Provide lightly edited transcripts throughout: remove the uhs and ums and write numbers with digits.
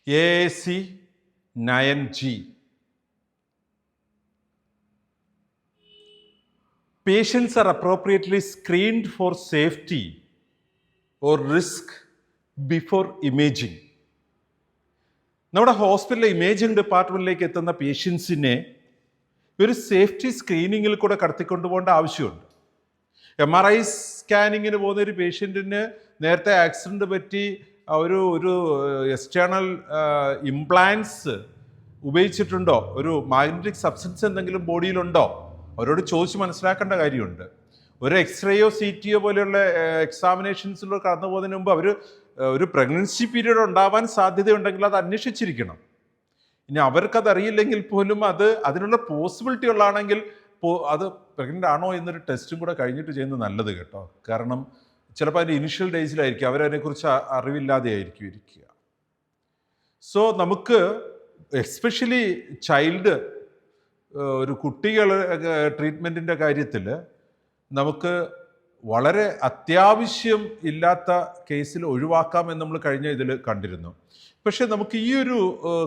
AAC 9G. Patients are appropriately screened for safety or risk before imaging. നമ്മുടെ ഹോസ്പിറ്റലിലെ imaging ഡിപ്പാർട്ട്മെൻറ്റിലേക്ക് എത്തുന്ന പേഷ്യൻസിനെ ഒരു safety സ്ക്രീനിങ്ങിൽ കൂടെ കടത്തിക്കൊണ്ടുപോകേണ്ട ആവശ്യമുണ്ട്. MRI സ്കാനിങ്ങിന് പോകുന്ന ഒരു പേഷ്യൻറ്റിന് നേരത്തെ ആക്സിഡൻറ്റ് പറ്റി ഒരു എക്സ്റ്റേണൽ ഇംപ്ലാന്റ്സ് ഉപയോഗിച്ചിട്ടുണ്ടോ, ഒരു മാഗ്നറ്റിക് സബ്സ്റ്റൻസ് എന്തെങ്കിലും ബോഡിയിലുണ്ടോ, അവരോട് ചോദിച്ച് മനസ്സിലാക്കേണ്ട കാര്യമുണ്ട്. ഒരു എക്സ്റേയോ CTയോ പോലെയുള്ള എക്സാമിനേഷൻസിലൂടെ കടന്നു പോകുന്നതിന് മുമ്പ് അവർ ഒരു പ്രഗ്നൻസി പീരീഡ് ഉണ്ടാവാൻ സാധ്യതയുണ്ടെങ്കിൽ അത് അന്വേഷിച്ചിരിക്കണം. ഇനി അവർക്കത് അറിയില്ലെങ്കിൽ പോലും അതിനുള്ള പോസിബിലിറ്റി ഉള്ളതാണെങ്കിൽ അത് പ്രഗ്നൻ്റ് ആണോ എന്നൊരു ടെസ്റ്റും കൂടെ കഴിഞ്ഞിട്ട് ചെയ്യുന്നത് നല്ലത് കേട്ടോ. കാരണം ചിലപ്പോൾ അതിൻ്റെ ഇനിഷ്യൽ ഡേയ്സിലായിരിക്കും അവരതിനെക്കുറിച്ച് അറിവില്ലാതെ ആയിരിക്കും ഇരിക്കുക. സോ നമുക്ക് എസ്പെഷ്യലി ചൈൽഡ് ഒരു കുട്ടികൾ ട്രീറ്റ്മെൻറ്റിൻ്റെ കാര്യത്തിൽ നമുക്ക് വളരെ അത്യാവശ്യം ഇല്ലാത്ത കേസിൽ ഒഴിവാക്കാമെന്ന് നമ്മൾ കഴിഞ്ഞ ഇതിൽ കണ്ടിരുന്നു. പക്ഷേ നമുക്ക് ഈ ഒരു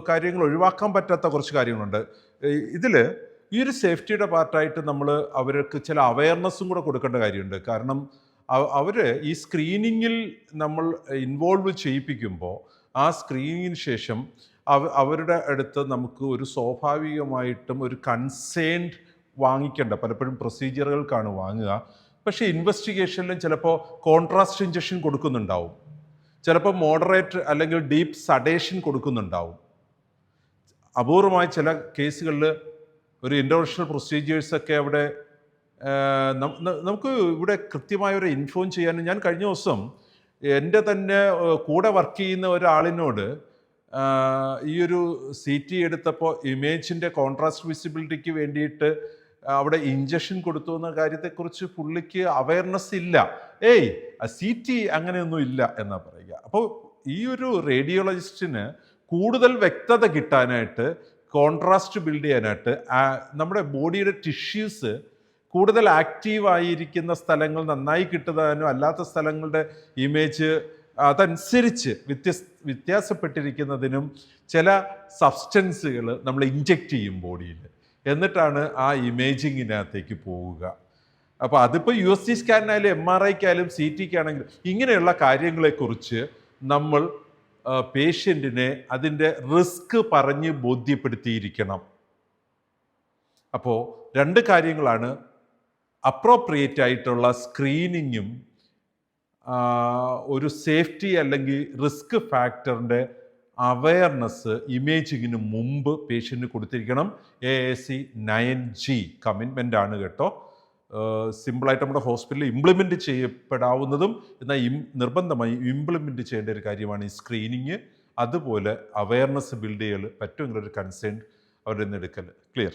കാര്യങ്ങൾ ഒഴിവാക്കാൻ പറ്റാത്ത കുറച്ച് കാര്യങ്ങളുണ്ട്. ഇതിൽ ഈ ഒരു സേഫ്റ്റിയുടെ പാർട്ടായിട്ട് നമ്മൾ അവർക്ക് ചില അവയർനെസ്സും കൂടെ കൊടുക്കേണ്ട കാര്യമുണ്ട്. കാരണം അവർ ഈ സ്ക്രീനിങ്ങിൽ നമ്മൾ ഇൻവോൾവ് ചെയ്യിപ്പിക്കുമ്പോൾ ആ സ്ക്രീനിങ്ങിന് ശേഷം അവരുടെ അടുത്ത് നമുക്ക് ഒരു സ്വാഭാവികമായിട്ടും ഒരു കൺസേൺഡ് വാങ്ങിക്കേണ്ട, പലപ്പോഴും പ്രൊസീജിയറുകൾക്കാണ് വാങ്ങുക. പക്ഷേ ഇൻവെസ്റ്റിഗേഷനിലും ചിലപ്പോൾ കോൺട്രാസ്റ്റ് ഇഞ്ചക്ഷൻ കൊടുക്കുന്നുണ്ടാവും, ചിലപ്പോൾ മോഡറേറ്റ് അല്ലെങ്കിൽ ഡീപ്പ് സഡേഷൻ കൊടുക്കുന്നുണ്ടാവും. അപൂർവമായ ചില കേസുകളിൽ ഒരു ഇൻ്റർവെൻഷണൽ പ്രൊസീജിയേഴ്സൊക്കെ അവിടെ നമുക്ക് ഇവിടെ കൃത്യമായ ഒരു ഇൻഫോം ചെയ്യാനും. ഞാൻ കഴിഞ്ഞ ദിവസം എൻ്റെ തന്നെ കൂടെ വർക്ക് ചെയ്യുന്ന ഒരാളിനോട് ഈ ഒരു CT എടുത്തപ്പോൾ ഇമേജിൻ്റെ കോൺട്രാസ്റ്റ് വിസിബിലിറ്റിക്ക് വേണ്ടിയിട്ട് അവിടെ ഇഞ്ചക്ഷൻ കൊടുത്തു എന്ന കാര്യത്തെക്കുറിച്ച് പുള്ളിക്ക് അവയർനെസ് ഇല്ല. CT അങ്ങനെയൊന്നും ഇല്ല എന്നാ പറയുക. അപ്പോൾ ഈ ഒരു റേഡിയോളജിസ്റ്റിന് കൂടുതൽ വ്യക്തത കിട്ടാനായിട്ട്, കോൺട്രാസ്റ്റ് ബിൽഡ് ചെയ്യാനായിട്ട്, നമ്മുടെ ബോഡിയുടെ ടിഷ്യൂസ് കൂടുതൽ ആക്റ്റീവായിരിക്കുന്ന സ്ഥലങ്ങൾ നന്നായി കിട്ടുന്നതിനും അല്ലാത്ത സ്ഥലങ്ങളുടെ ഇമേജ് അതനുസരിച്ച് വ്യത്യാസപ്പെട്ടിരിക്കുന്നതിനും ചില സബ്സ്റ്റൻസുകൾ നമ്മൾ ഇഞ്ചെക്റ്റ് ചെയ്യും ബോഡിയിൽ. എന്നിട്ടാണ് ആ ഇമേജിങ്ങിനകത്തേക്ക് പോവുക. അപ്പോൾ അതിപ്പോൾ USG സ്കാനിനായാലും MRIക്കായാലും CTക്കാണെങ്കിലും ഇങ്ങനെയുള്ള കാര്യങ്ങളെക്കുറിച്ച് നമ്മൾ പേഷ്യൻറ്റിനെ അതിൻ്റെ റിസ്ക് പറഞ്ഞ് ബോധ്യപ്പെടുത്തിയിരിക്കണം. അപ്പോൾ രണ്ട് കാര്യങ്ങളാണ്: അപ്രോപ്രിയേറ്റ് ആയിട്ടുള്ള സ്ക്രീനിങ്ങും ഒരു സേഫ്റ്റി അല്ലെങ്കിൽ റിസ്ക് ഫാക്ടറിൻ്റെ അവയർനെസ് ഇമേജിങ്ങിന് മുമ്പ് പേഷ്യൻറ്റിന് കൊടുത്തിരിക്കണം. AAC 9G കമ്മിറ്റ്മെൻ്റ് ആണ് കേട്ടോ. സിമ്പിളായിട്ട് നമ്മുടെ ഹോസ്പിറ്റലിൽ ഇംപ്ലിമെൻറ്റ് ചെയ്യപ്പെടാവുന്നതും എന്നാൽ നിർബന്ധമായി ഇംപ്ലിമെൻറ്റ് ചെയ്യേണ്ട ഒരു കാര്യമാണ് ഈ സ്ക്രീനിങ്. അതുപോലെ അവയർനെസ് ബിൽഡ് ചെയ്യൽ, പറ്റുമെങ്കിലൊരു കൺസേൺ അവരുടെ നിന്ന് എടുക്കൽ. ക്ലിയർ?